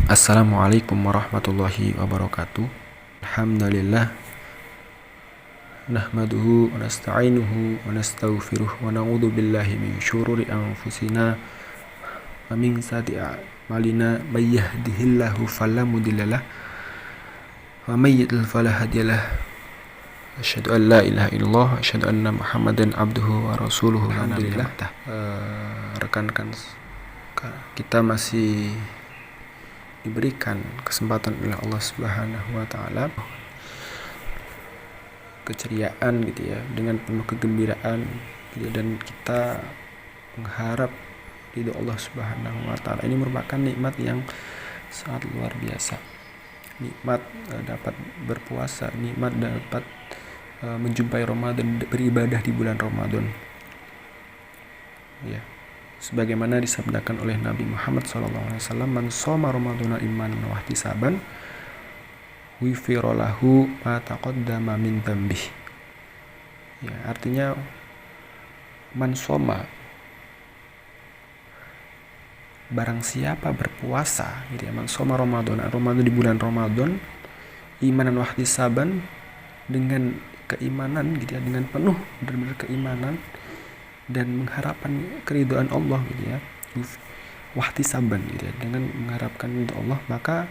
Assalamualaikum warahmatullahi wabarakatuh. Alhamdulillah nahmaduhu wa nasta'inuhu wa nastaghfiruh wa na'udzu billahi min syururi anfusina wa min sayyiati a'malina may yahdihillahu fala mudhillalah wa may yudlil fala hadiyalah. Asyhadu an la ilaha illallah wa asyhadu anna Muhammadan abduhu wa rasuluhu. Alhamdulillah, rekan-rekan kita masih diberikan kesempatan oleh Allah Subhanahu wa taala keceriaan gitu ya, dengan penuh kegembiraan gitu, dan kita mengharap ridho Allah Subhanahu wa taala. Ini merupakan nikmat yang sangat luar biasa. Nikmat dapat berpuasa, nikmat dapat menjumpai Ramadan, beribadah di bulan Ramadan. Ya. Sebagaimana disabdakan oleh Nabi Muhammad SAW, man shoma ramadhana imanan wa ihtisaban ghufira lahu ma taqaddama min dzambih. Ya, artinya man shoma, barang siapa berpuasa gitu ya, man shoma ramadhana, Ramadan di bulan Ramadan, imanan wa ihtisaban, dengan keimanan gitu ya, dengan penuh benar-benar keimanan dan mengharapkan keridhaan Allah gitu ya, wahtisaban gitu ya, dengan mengharapkan ridha Allah, maka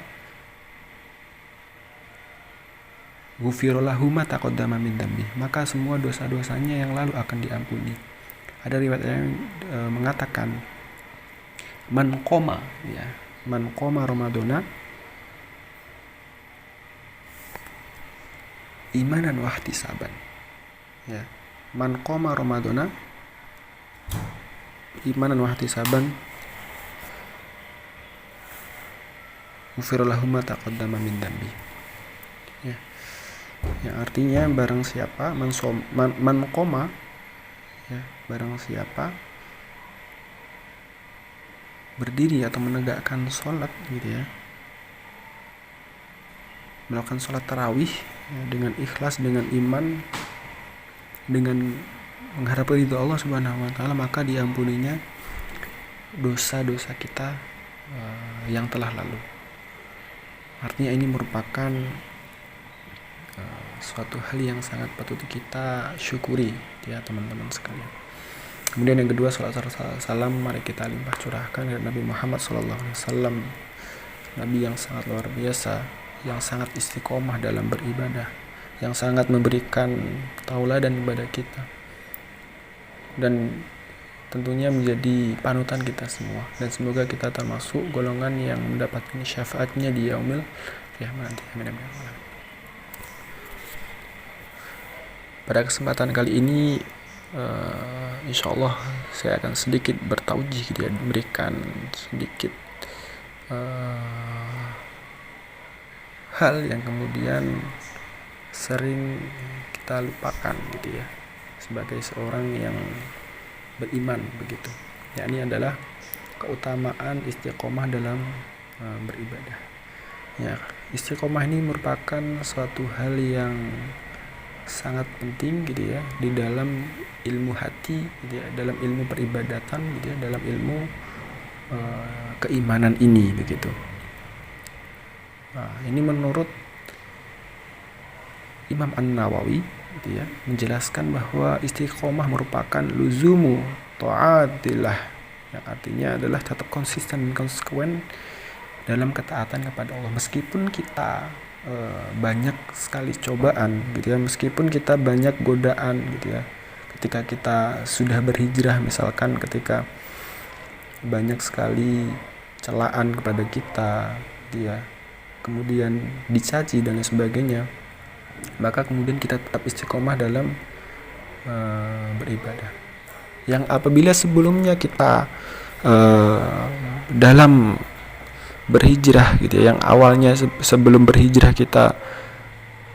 ghufira lahu ma taqaddama min dzambi, maka semua dosa-dosanya yang lalu akan diampuni. Ada riwayat yang mengatakan man qoma ya, man qoma ramadhana imanan wahtisaban ya, man qoma ramadhana imanan wahtisaban ghufira lahu ma taqaddama min dzambi ya. Yang artinya barang siapa man qoma ya, barang siapa berdiri atau menegakkan sholat gitu ya, melakukan sholat tarawih ya, dengan ikhlas, dengan iman, dengan mengharap ridho Allah Subhanahu wa taala, maka diampuninya dosa-dosa kita yang telah lalu. Artinya ini merupakan suatu hal yang sangat patut kita syukuri ya teman-teman sekalian. Kemudian yang kedua, salat salam mari kita limpah curahkan kepada Nabi Muhammad SAW, Nabi yang sangat luar biasa, yang sangat istiqomah dalam beribadah, yang sangat memberikan tauladan kepada kita, dan tentunya menjadi panutan kita semua. Dan semoga kita termasuk golongan yang mendapatkan syafaatnya di yaumil qiyamah nanti. Amin. Pada kesempatan kali ini insyaallah saya akan sedikit bertaujih gitu ya, memberikan sedikit hal yang kemudian sering kita lupakan gitu ya sebagai seorang yang beriman begitu. Yakni adalah keutamaan istiqomah dalam beribadah. Ya, istiqomah ini merupakan suatu hal yang sangat penting gitu ya di dalam ilmu hati gitu ya, dalam ilmu peribadatan gitu ya, dalam ilmu keimanan ini begitu. Nah, ini menurut Imam An-Nawawi gitu ya, menjelaskan bahwa istiqomah merupakan luzumu ta'atillah, yang artinya adalah tetap konsisten dan konsekuen dalam ketaatan kepada Allah, meskipun kita banyak sekali cobaan gitu ya, meskipun kita banyak godaan gitu ya, ketika kita sudah berhijrah misalkan, ketika banyak sekali celaan kepada kita gitu ya, kemudian dicaci dan lain sebagainya, maka kemudian kita tetap istiqomah dalam beribadah. Yang apabila sebelumnya kita dalam berhijrah gitu ya, yang awalnya sebelum berhijrah kita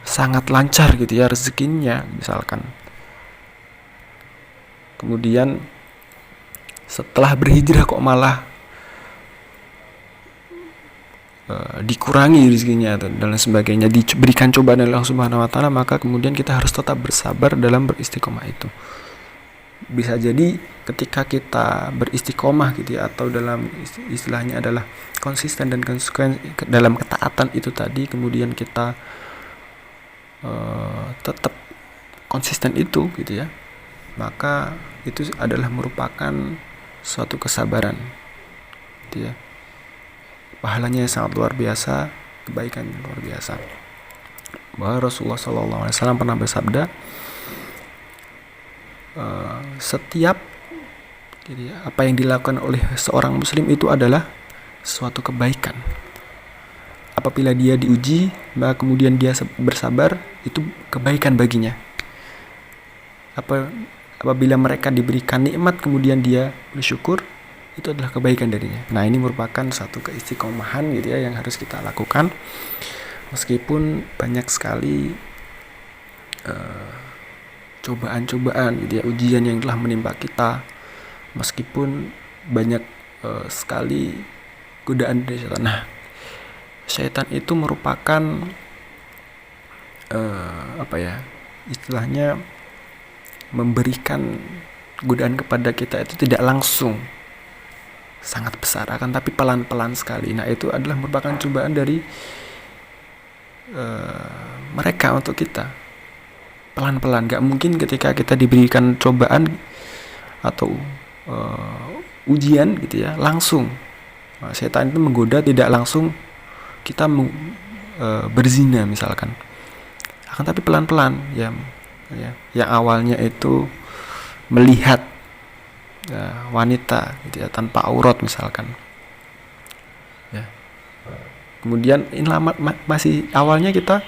sangat lancar gitu ya rezekinya misalkan, kemudian setelah berhijrah kok malah dikurangi rezekinya dan lain sebagainya, diberikan cobaan oleh Allah Subhanahu wa taala, maka kemudian kita harus tetap bersabar dalam beristiqomah itu. bisa jadi ketika kita beristiqomah gitu ya, atau dalam istilahnya adalah konsisten dan konsekuen dalam ketaatan itu tadi, kemudian kita tetap konsisten itu gitu ya, maka itu adalah merupakan suatu kesabaran gitu ya. Pahalanya sangat luar biasa, kebaikan luar biasa. Bahwa Rasulullah SAW pernah bersabda, setiap gitu ya, apa yang dilakukan oleh seorang muslim itu adalah suatu kebaikan. Apabila dia diuji, maka kemudian dia bersabar, itu kebaikan baginya. Apabila mereka diberikan nikmat kemudian dia bersyukur, itu adalah kebaikan darinya. Nah, ini merupakan satu keistiqomahan gitu ya yang harus kita lakukan. Meskipun banyak sekali cobaan-cobaan gitu ya, ujian yang telah menimpa kita, meskipun banyak sekali godaan dari setan. Nah, syaitan itu merupakan istilahnya memberikan godaan kepada kita itu tidak langsung sangat besar, akan tapi pelan-pelan sekali. Nah, itu adalah merupakan cobaan dari mereka untuk kita, pelan-pelan. Gak mungkin ketika kita diberikan cobaan atau ujian gitu ya langsung. Nah, setan itu menggoda tidak langsung kita berzina misalkan, akan tapi pelan-pelan ya. Yang awalnya itu melihat wanita gitu ya tanpa aurat misalkan ya, kemudian ini masih awalnya kita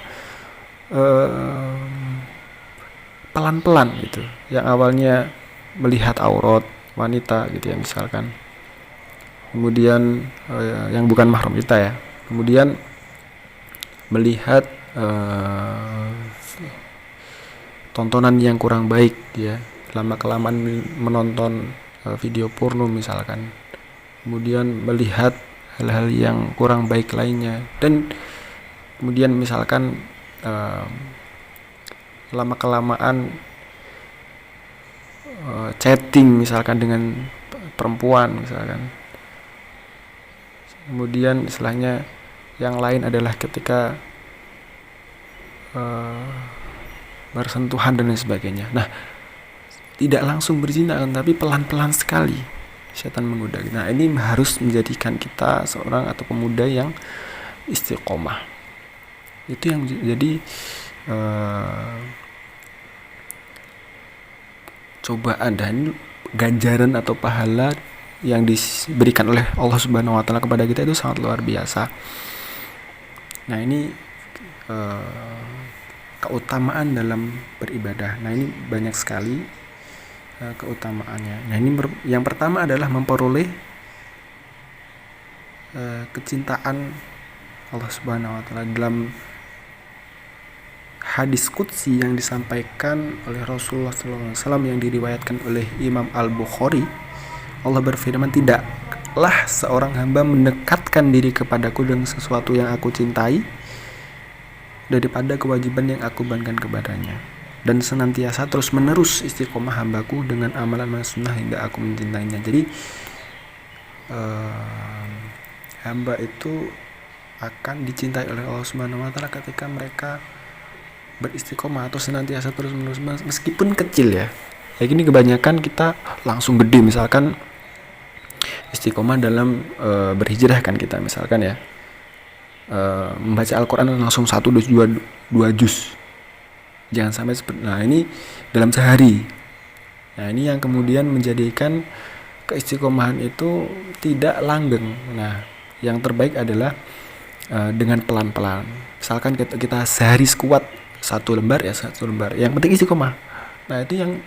pelan-pelan gitu, yang awalnya melihat aurat wanita gitu ya misalkan, kemudian yang bukan mahram kita ya, kemudian melihat tontonan yang kurang baik ya, lama-kelamaan menonton video porno misalkan, kemudian melihat hal-hal yang kurang baik lainnya, dan kemudian misalkan lama-kelamaan chatting misalkan dengan perempuan misalkan. Kemudian istilahnya yang lain adalah ketika bersentuhan dan lain sebagainya. Nah, tidak langsung berzina kan, tapi pelan-pelan sekali setan menggoda. Nah, ini harus menjadikan kita seorang atau pemuda yang istiqomah. Itu yang jadi cobaan dan ganjaran atau pahala yang diberikan oleh Allah Subhanahu wa taala kepada kita itu sangat luar biasa. Nah, ini keutamaan dalam beribadah. Nah, ini banyak sekali keutamaannya. Nah, ini yang pertama adalah memperoleh kecintaan Allah Subhanahu wa taala. Dalam hadis qudsi yang disampaikan oleh Rasulullah SAW yang diriwayatkan oleh Imam Al-Bukhari, Allah berfirman, tidaklah seorang hamba mendekatkan diri kepadaku dengan sesuatu yang aku cintai daripada kewajiban yang aku bebankan kepadanya, dan senantiasa terus menerus istiqomah hambaku dengan amalan sunnah hingga aku mencintainya. Jadi hamba itu akan dicintai oleh Allah Subhanahu wa taala ketika mereka beristiqomah atau senantiasa terus menerus, meskipun kecil ya. Kayak gini kebanyakan kita langsung gede, misalkan istiqomah dalam berhijrah kan kita misalkan ya, membaca Al-Quran langsung 1 juz 2 juz, jangan sampai seperti, nah ini dalam sehari. Nah, ini yang kemudian menjadikan keistiqomahan itu tidak langgeng. Nah, yang terbaik adalah dengan pelan-pelan. Misalkan kita sehari sekuat 1 lembar ya 1 lembar, yang penting istiqomah. Nah, itu yang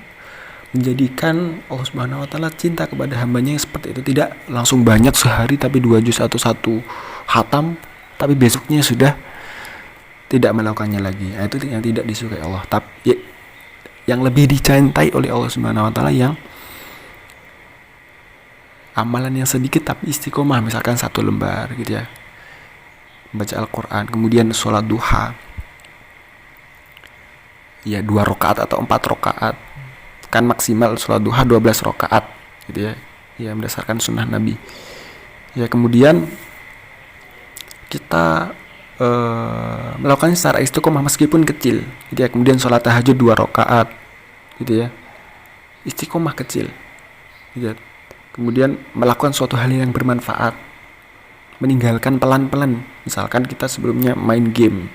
menjadikan Allah Subhanahu wa taala cinta kepada hambanya yang seperti itu, tidak langsung banyak sehari tapi 2 juz atau 1 khatam, tapi besoknya sudah tidak melakukannya lagi. Nah, itu yang tidak disukai Allah. Tapi yang lebih dicintai oleh Allah Subhanahu wa taala yang amalan yang sedikit tapi istiqomah, misalkan 1 lembar gitu ya, baca Al-Quran, kemudian sholat duha ya 2 rakaat atau 4 rakaat, kan maksimal sholat duha 12 rakaat gitu ya. Ya berdasarkan sunnah Nabi. Ya kemudian kita melakukannya secara istiqomah meskipun kecil gitu ya. Kemudian sholat tahajud 2 rakaat gitu ya, istiqomah kecil gitu ya. Kemudian melakukan suatu hal yang bermanfaat, meninggalkan pelan-pelan, misalkan kita sebelumnya main game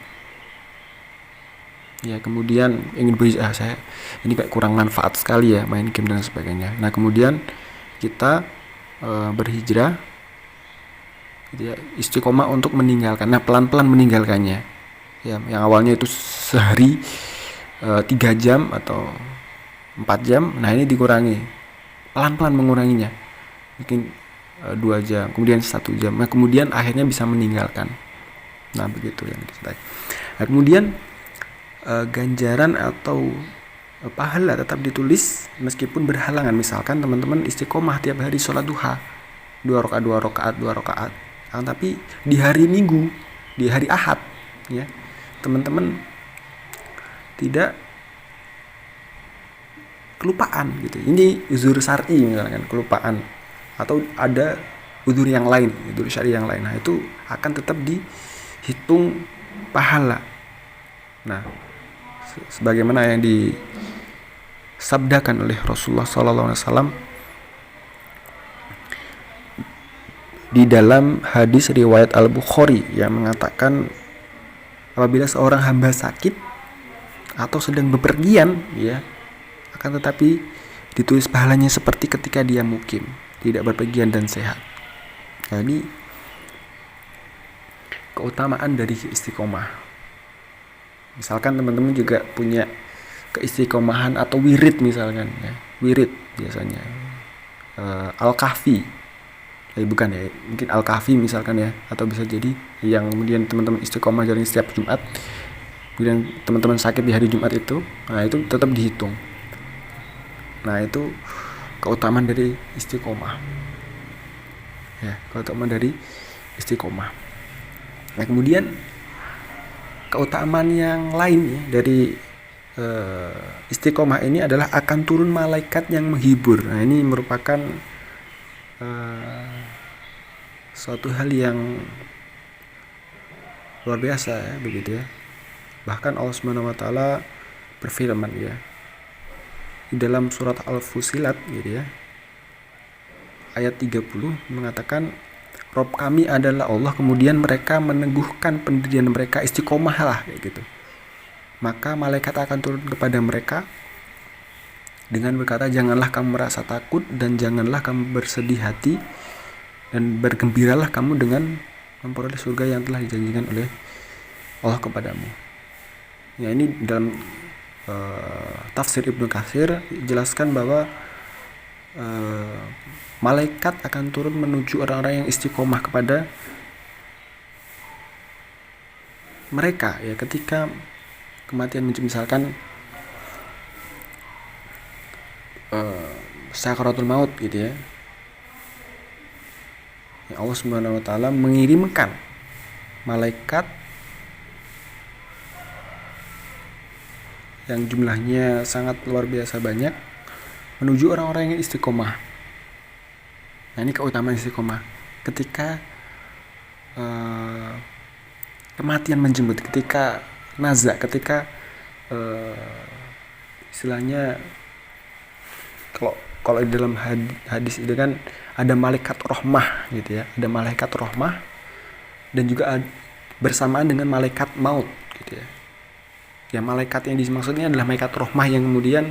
ya, kemudian ingin saya ini kayak kurang manfaat sekali ya main game dan sebagainya. Nah kemudian kita berhijrah gitu ya, istiqomah untuk meninggalkan, nah pelan-pelan meninggalkannya ya. Yang awalnya itu sehari 3 jam atau 4 jam, nah ini dikurangi, pelan-pelan menguranginya, mungkin 2 jam, kemudian 1 jam, nah kemudian akhirnya bisa meninggalkan. Nah begitu yang kita. Nah kemudian ganjaran atau pahala tetap ditulis meskipun berhalangan. Misalkan teman-teman istiqomah tiap hari sholat duha 2 rakaat, tapi di hari Minggu, di hari Ahad ya, teman-teman tidak kelupaan gitu. Ini uzur syar'i misalkan, kelupaan, atau ada uzur yang lain, uzur syar'i yang lain. Nah itu akan tetap dihitung pahala. Nah sebagaimana yang disabdakan oleh Rasulullah SAW di dalam hadis riwayat Al-Bukhari yang mengatakan, apabila seorang hamba sakit atau sedang bepergian ya, akan tetapi ditulis pahalanya seperti ketika dia mukim, tidak bepergian dan sehat. Nah ini keutamaan dari istiqomah. Misalkan teman-teman juga punya keistiqomahan atau wirid misalkan ya, wirid biasanya Al-Kahfi, bukan ya, mungkin Al-Kahfi misalkan ya, atau bisa jadi yang kemudian teman-teman istiqomah dari setiap Jumat, kemudian teman-teman sakit di hari Jumat itu, nah itu tetap dihitung. Nah itu keutamaan dari istiqomah ya, keutamaan dari istiqomah. Nah kemudian keutamaan yang lain ya dari istiqomah ini adalah akan turun malaikat yang menghibur. Nah ini merupakan suatu hal yang luar biasa ya, begitu ya. Bahkan Allah Subhanahu wa taala berfirman ya di dalam surat Al-Fusilat gitu ya, ayat 30 mengatakan, Rob kami adalah Allah, kemudian mereka meneguhkan pendirian mereka, istiqomah lah kayak gitu. Maka malaikat akan turun kepada mereka dengan berkata, janganlah kamu merasa takut dan janganlah kamu bersedih hati, dan bergembiralah kamu dengan memperoleh surga yang telah dijanjikan oleh Allah kepadamu. Ya ini dalam tafsir Ibnu Katsir jelaskan bahwa malaikat akan turun menuju orang-orang yang istiqomah kepada mereka ya ketika kematian, misalkan sakaratul maut gitu ya. Allah Subhanahu wa taala mengirimkan malaikat yang jumlahnya sangat luar biasa banyak menuju orang-orang yang istiqomah. Nah ini keutamaan istiqomah ketika kematian menjemput, ketika nazak, ketika istilahnya kalau di dalam hadis itu kan ada malaikat rahmah gitu ya, ada malaikat rahmah dan juga bersamaan dengan malaikat maut gitu ya. Ya malaikat yang dimaksudnya adalah malaikat rahmah yang kemudian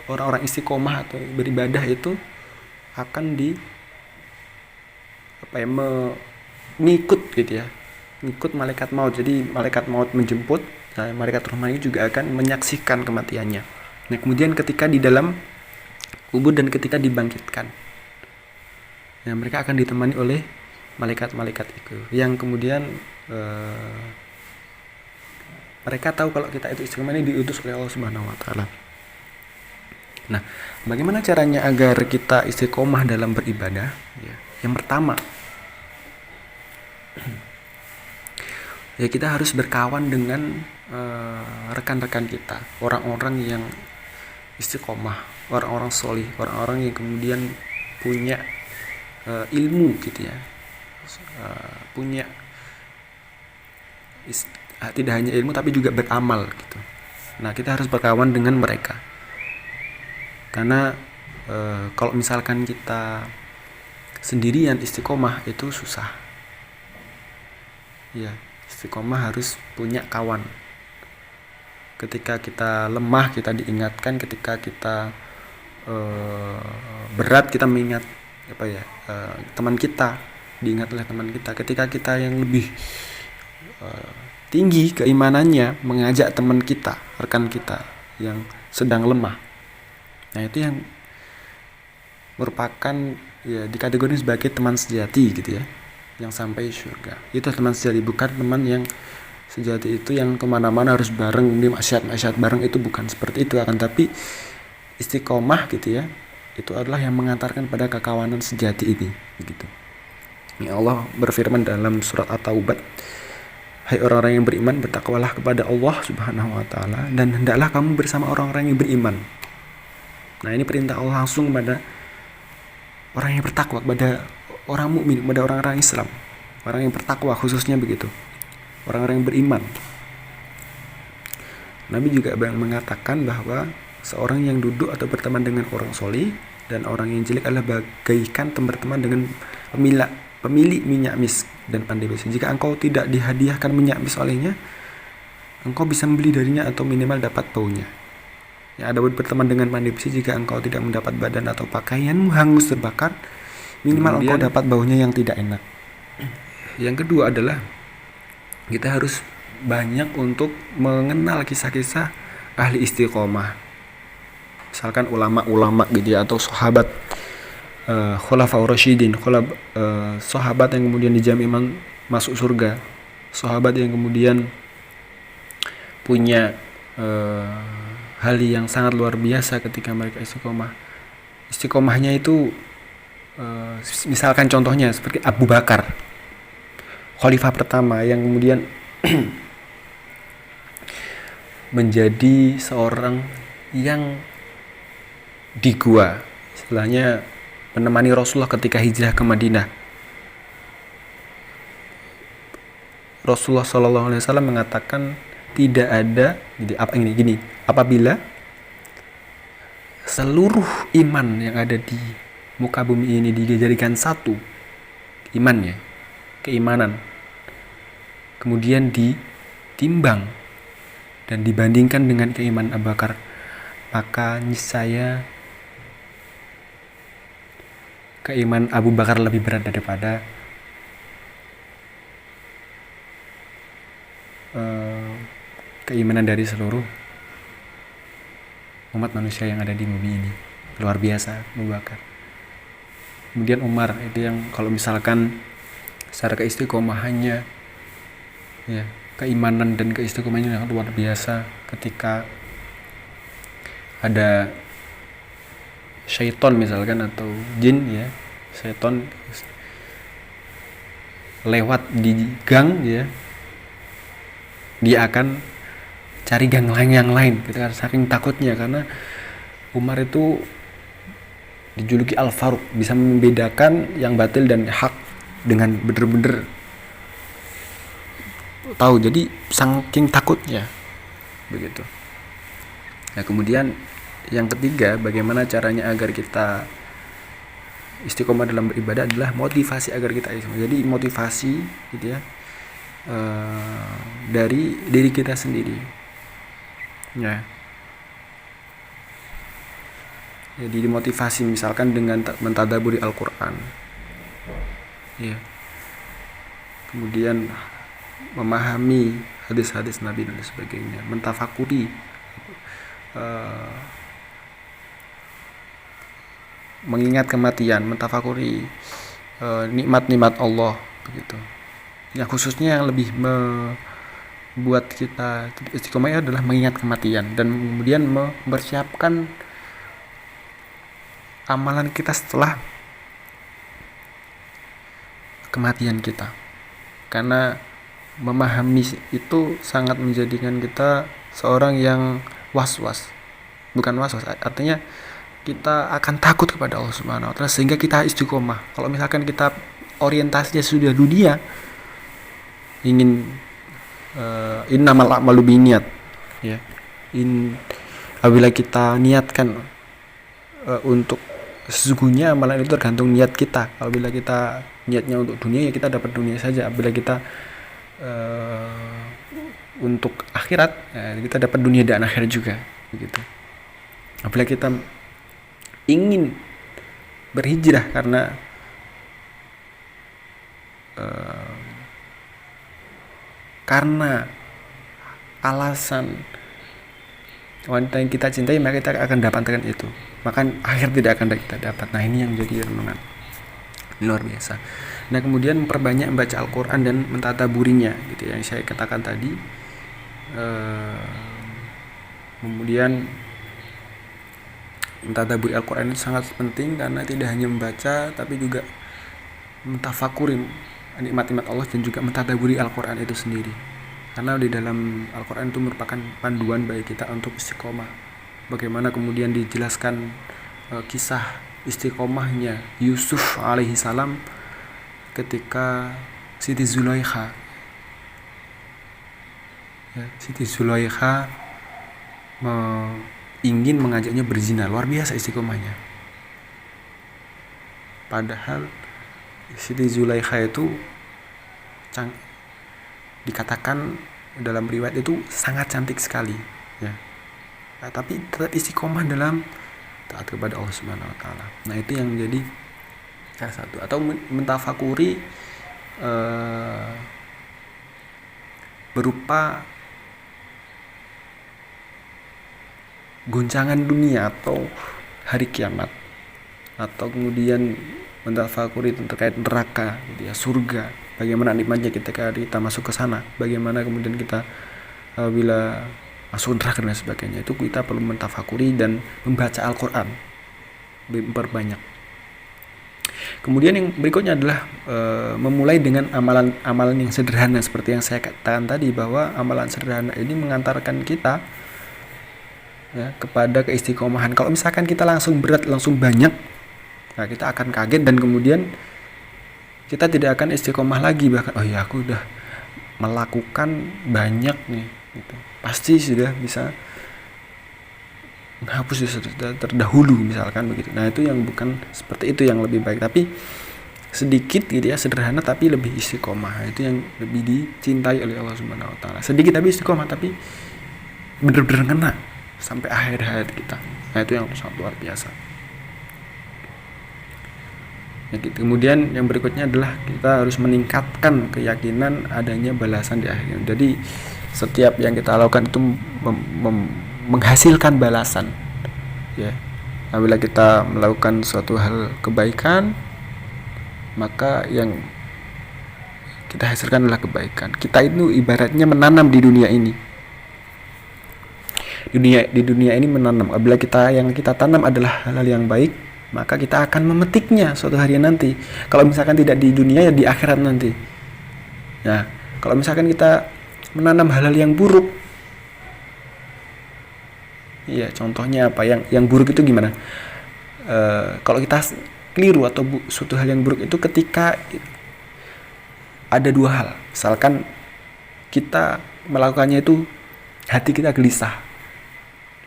orang-orang istiqomah atau beribadah itu akan mengikut gitu ya, ngikut malaikat maut. Jadi malaikat maut menjemput, nah malaikat rahmah ini juga akan menyaksikan kematiannya. Nah kemudian ketika di dalam kubur dan ketika dibangkitkan, ya mereka akan ditemani oleh malaikat-malaikat itu yang kemudian mereka tahu kalau kita itu istiqomah, ini diutus oleh Allah Subhanahu wa taala. Nah, bagaimana caranya agar kita istiqomah dalam beribadah? Ya, yang pertama, ya kita harus berkawan dengan rekan-rekan kita, orang-orang yang istiqomah, orang-orang solih, orang-orang yang kemudian punya ilmu gitu ya, punya tidak hanya ilmu tapi juga beramal gitu. Nah, kita harus berkawan dengan mereka, karena kalau misalkan kita sendirian istiqomah itu susah ya. Istiqomah harus punya kawan. Ketika kita lemah kita diingatkan, ketika kita berat kita mengingat teman kita, diingat oleh teman kita. Ketika kita yang lebih tinggi keimanannya mengajak teman kita, rekan kita yang sedang lemah, nah itu yang merupakan ya dikategori sebagai teman sejati gitu ya, yang sampai surga. Itu teman sejati, bukan teman yang sejati itu yang kemana-mana harus bareng, ini maksiat bareng, itu bukan seperti itu. Akan tapi istiqomah gitu ya, itu adalah yang mengantarkan pada kekawanan sejati ini begitu. Ya, Allah berfirman dalam surat At-Taubah, hai orang-orang yang beriman, bertakwalah kepada Allah Subhanahu wa taala dan hendaklah kamu bersama orang-orang yang beriman. Nah, ini perintah Allah langsung kepada orang yang bertakwa, kepada orang mukmin, kepada orang-orang Islam, orang yang bertakwa khususnya begitu, orang-orang yang beriman. Nabi juga mengatakan bahwa seorang yang duduk atau berteman dengan orang solih dan orang yang jelek adalah bagaikan berteman dengan pemilik minyak misk dan pandai besi. Jika engkau tidak dihadiahkan minyak misk olehnya, engkau bisa membeli darinya atau minimal dapat baunya. Ya, ada berteman dengan pandai besi, jika engkau tidak mendapat badan atau pakaianmu hangus terbakar, minimal engkau dapat baunya yang tidak enak. Yang kedua adalah kita harus banyak untuk mengenal kisah-kisah ahli istiqomah. Misalkan ulama-ulama gitu ya, atau sahabat khulafaur rasyidin, sahabat yang kemudian dijamin masuk surga, sahabat yang kemudian punya hal yang sangat luar biasa ketika mereka istiqomah. Istiqomahnya itu misalkan contohnya seperti Abu Bakar, khalifah pertama yang kemudian menjadi seorang yang di gua, istilahnya menemani Rasulullah ketika hijrah ke Madinah. Rasulullah SAW mengatakan tidak ada gini, apabila seluruh iman yang ada di muka bumi ini dijadikan satu imannya, keimanan, kemudian ditimbang dan dibandingkan dengan keimanan Abu Bakar, maka niscaya keimanan Abu Bakar lebih berat daripada keimanan dari seluruh umat manusia yang ada di bumi ini. Luar biasa Abu Bakar. Kemudian Umar, itu yang kalau misalkan secara keistiqomahannya ya, keimanan dan keistiqomahannya sangat luar biasa. Ketika ada syaitan misalkan atau jin ya, syaitan lewat di gang ya, dia akan cari gang lain yang lain, kita saking takutnya, karena Umar itu dijuluki Al-Faruq, bisa membedakan yang batil dan hak dengan bener-bener tahu, jadi saking takutnya begitu. Nah, kemudian yang ketiga, bagaimana caranya agar kita istiqomah dalam beribadah adalah motivasi agar kita istiqomah. Jadi motivasi gitu ya, dari diri kita sendiri ya. Jadi dimotivasi misalkan dengan mentadaburi Al-Quran ya, kemudian memahami hadis-hadis Nabi dan sebagainya, mentafakuri mengingat kematian, mentafakuri nikmat-nikmat Allah begitu. Yang khususnya yang lebih membuat kita istiqomah adalah mengingat kematian dan kemudian mempersiapkan amalan kita setelah kematian kita. Karena memahami itu sangat menjadikan kita seorang yang was-was, bukan was-was, artinya kita akan takut kepada Allah Subhanahu wa taala sehingga kita istiqomah. Kalau misalkan kita orientasinya sudah dunia, ingin innamal a'malu binniyat, ya. Apabila kita niatkan untuk sesungguhnya amalan itu tergantung niat kita. Apabila kita niatnya untuk dunia, ya kita dapat dunia saja. Apabila kita untuk akhirat, ya kita dapat dunia dan akhirat juga, begitu. Apabila kita ingin berhijrah karena alasan wanita yang kita cintai, maka kita akan dapatkan itu, maka akhir tidak akan kita dapat. Nah, ini yang jadi renungan luar biasa. Nah, kemudian memperbanyak membaca Al-Quran dan mentadaburinya, gitu yang saya katakan tadi. Kemudian mentadaburi Al-Quran itu sangat penting karena tidak hanya membaca tapi juga mentafakuri nikmat-nikmat Allah dan juga mentadaburi Al-Quran itu sendiri. Karena di dalam Al-Quran itu merupakan panduan bagi kita untuk istiqomah. Bagaimana kemudian dijelaskan kisah istiqomahnya Yusuf alaihi salam ketika Siti Zulaikha, Siti Zulaikha ingin mengajaknya berzina. Luar biasa istiqomahnya. Padahal Siti Zulaikha itu dikatakan dalam riwayat itu sangat cantik sekali, ya. Nah, tapi tetap istiqomah dalam taat kepada Allah Subhanahu wa taala. Nah, itu yang menjadi salah satu. Atau mentafakuri berupa goncangan dunia atau hari kiamat, atau kemudian mentafakuri terkait neraka, gitu ya, surga, bagaimana nikmatnya ketika kita masuk ke sana, bagaimana kemudian kita bila masuk neraka dan sebagainya. Itu kita perlu mentafakuri dan membaca Al-Quran berbanyak. Kemudian yang berikutnya adalah memulai dengan amalan-amalan yang sederhana, seperti yang saya katakan tadi, bahwa amalan sederhana ini mengantarkan kita, ya, kepada keistiqomahan. Kalau misalkan kita langsung berat, langsung banyak, nah kita akan kaget dan kemudian kita tidak akan istiqomah lagi. Bahkan, oh ya, aku udah melakukan banyak nih, gitu. Pasti sudah bisa menghapus sudah terdahulu, misalkan begitu. Nah, itu yang bukan seperti itu yang lebih baik, tapi sedikit, gitu ya, sederhana tapi lebih istiqomah. Itu yang lebih dicintai oleh Allah Subhanahu wa taala. Sedikit tapi istiqomah, tapi benar-benar kena sampai akhir hayat kita. Nah, itu yang sangat luar biasa. Ya, gitu. Kemudian yang berikutnya adalah kita harus meningkatkan keyakinan adanya balasan di akhir. Jadi setiap yang kita lakukan itu menghasilkan balasan, ya. Apabila kita melakukan suatu hal kebaikan, maka yang kita hasilkan adalah kebaikan. Kita itu ibaratnya menanam di dunia ini. Di dunia ini menanam. Apabila yang kita tanam adalah hal-hal yang baik, maka kita akan memetiknya suatu hari nanti. Kalau misalkan tidak di dunia, ya di akhirat nanti. Nah, kalau misalkan kita menanam hal-hal yang buruk, ya contohnya apa? Yang buruk itu gimana? Kalau kita keliru atau suatu hal yang buruk itu ketika ada dua hal. Misalkan kita melakukannya itu hati kita gelisah.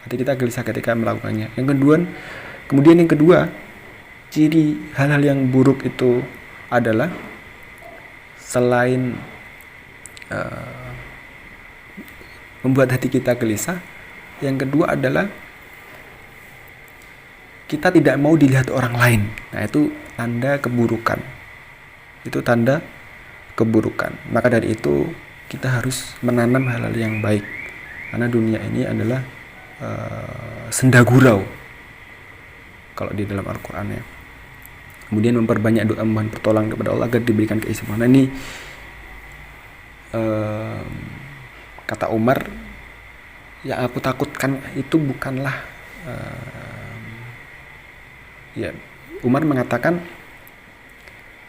Hati kita gelisah ketika melakukannya. Kemudian yang kedua, ciri hal-hal yang buruk itu adalah selain membuat hati kita gelisah, yang kedua adalah kita tidak mau dilihat orang lain. Nah, itu tanda keburukan. Itu tanda keburukan. Maka dari itu kita harus menanam hal-hal yang baik. Karena dunia ini adalah senda gurau kalau di dalam Al-Quran, ya. Kemudian memperbanyak doa mohon pertolongan kepada Allah agar diberikan keistiqomahan. Ini kata Umar, yang aku takutkan itu bukanlah ya, Umar mengatakan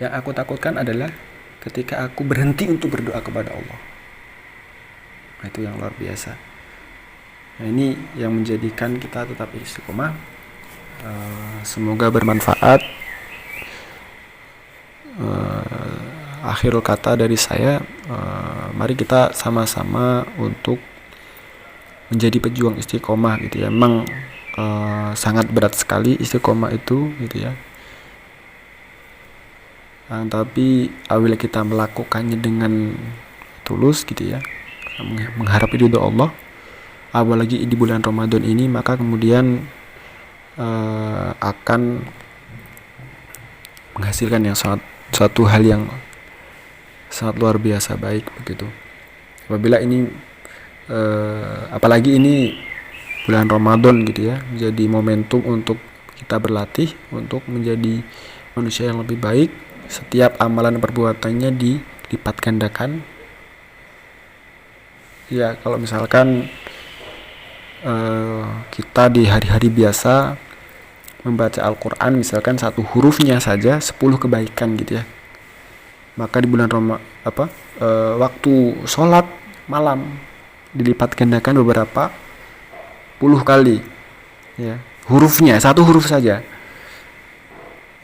yang aku takutkan adalah ketika aku berhenti untuk berdoa kepada Allah. Nah, itu yang luar biasa. Nah, ini yang menjadikan kita tetap istiqomah. Semoga bermanfaat. Akhirul kata dari saya, mari kita sama-sama untuk menjadi pejuang istiqomah gitu ya. Memang sangat berat sekali istiqomah itu gitu ya. Tapi apabila kita melakukannya dengan tulus gitu ya, mengharap ridho Allah, apalagi di bulan Ramadan ini, maka kemudian akan menghasilkan yang suatu hal yang sangat luar biasa baik begitu. Apabila ini apalagi ini bulan Ramadan gitu ya, menjadi momentum untuk kita berlatih untuk menjadi manusia yang lebih baik. Setiap amalan perbuatannya dilipat gandakan. Ya, kalau misalkan kita di hari-hari biasa membaca Al-Quran misalkan satu hurufnya saja 10 kebaikan gitu ya, maka di bulan waktu sholat malam dilipat gandakan beberapa puluh kali ya, hurufnya satu huruf saja.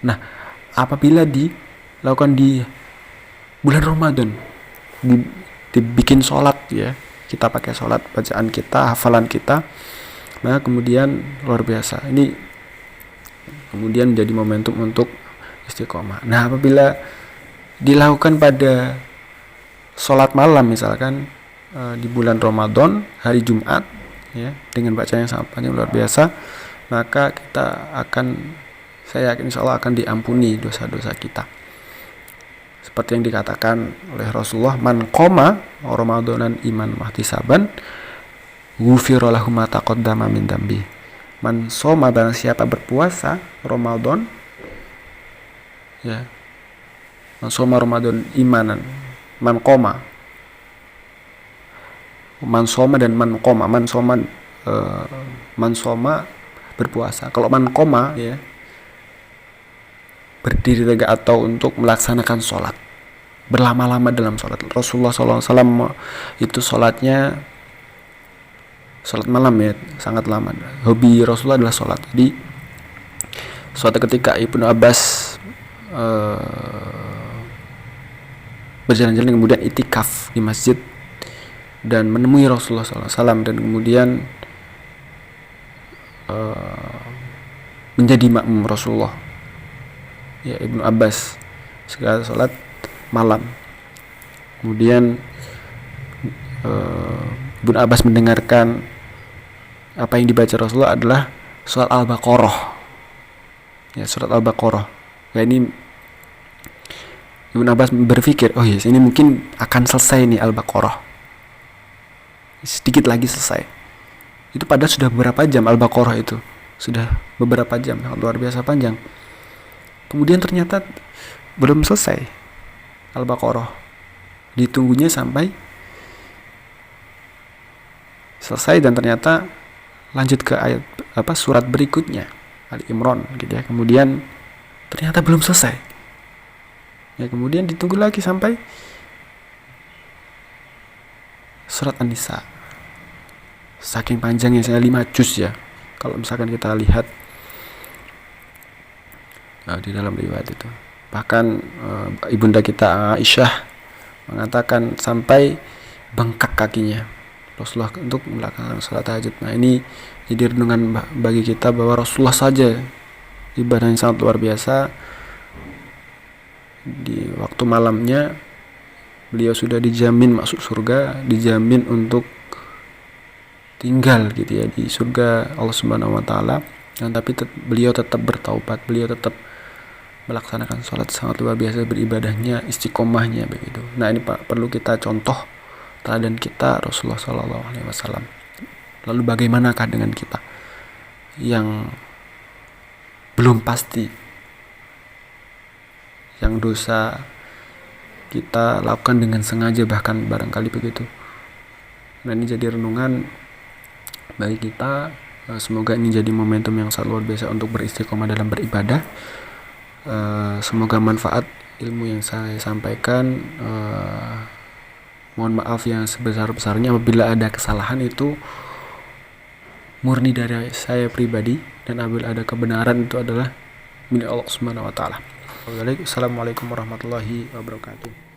Nah, apabila dilakukan di bulan Ramadan, dibikin sholat ya, kita pakai sholat, bacaan kita, hafalan kita, maka kemudian luar biasa. Ini kemudian menjadi momentum untuk istiqomah. Nah, apabila dilakukan pada sholat malam misalkan di bulan Ramadan, hari Jumat ya, dengan bacaan yang sangat panjang luar biasa, maka saya yakin insya Allah akan diampuni dosa-dosa kita. Seperti yang dikatakan oleh Rasulullah, man qoma ramadanan iman mahtisaban ghufira lahu ma taqaddama min dambi. Man soma, barang siapa berpuasa Ramadan ya, man soma Ramadan imanan, man qoma, man soma dan man qoma. Man soma berpuasa. Kalau man qoma ya, berdiri tegak atau untuk melaksanakan sholat, berlama-lama dalam sholat. Rasulullah SAW itu sholatnya sholat malam ya, sangat lama. Hobi Rasulullah adalah sholat. Jadi suatu ketika Ibnu Abbas berjalan-jalan kemudian itikaf di masjid dan menemui Rasulullah SAW, dan kemudian menjadi makmum Rasulullah ya, Ibnu Abbas segala sholat malam. Kemudian Ibnu Abbas mendengarkan apa yang dibaca Rasulullah adalah surat Al-Baqarah ya, surat Al-Baqarah. Ya, ini Ibnu Abbas berpikir, oh yes, ini mungkin akan selesai nih Al-Baqarah, sedikit lagi selesai. Itu padahal sudah beberapa jam, Al-Baqarah itu sudah beberapa jam, luar biasa panjang. Kemudian ternyata belum selesai Al-Baqarah, ditunggunya sampai selesai, dan ternyata lanjut ke ayat surat berikutnya, Ali Imran gitu ya. Kemudian ternyata belum selesai ya, kemudian ditunggu lagi sampai surat An-Nisa. Saking panjangnya, saya 5 juz ya kalau misalkan kita lihat di dalam riwayat itu. Bahkan ibunda kita Aisyah mengatakan sampai bengkak kakinya Rasulullah untuk melakukan salat tahajud. Nah, ini jadi renungan bagi kita bahwa Rasulullah saja ibadahnya sangat luar biasa. Di waktu malamnya beliau sudah dijamin masuk surga, dijamin untuk tinggal gitu ya di surga Allah Subhanahu wa taala. Dan tapi beliau tetap bertaubat, beliau tetap melaksanakan sholat sangat luar biasa, beribadahnya, istiqomahnya begitu. Nah, ini Pak, perlu kita contoh teladan kita Rasulullah SAW. Lalu bagaimanakah dengan kita yang belum pasti, yang dosa kita lakukan dengan sengaja bahkan barangkali begitu. Nah, ini jadi renungan bagi kita. Semoga ini jadi momentum yang sangat luar biasa untuk beristiqomah dalam beribadah. Semoga manfaat ilmu yang saya sampaikan. Mohon maaf yang sebesar-besarnya apabila ada kesalahan, itu murni dari saya pribadi, dan apabila ada kebenaran itu adalah milik Allah Subhanahu wa taala. Assalamualaikum warahmatullahi wabarakatuh.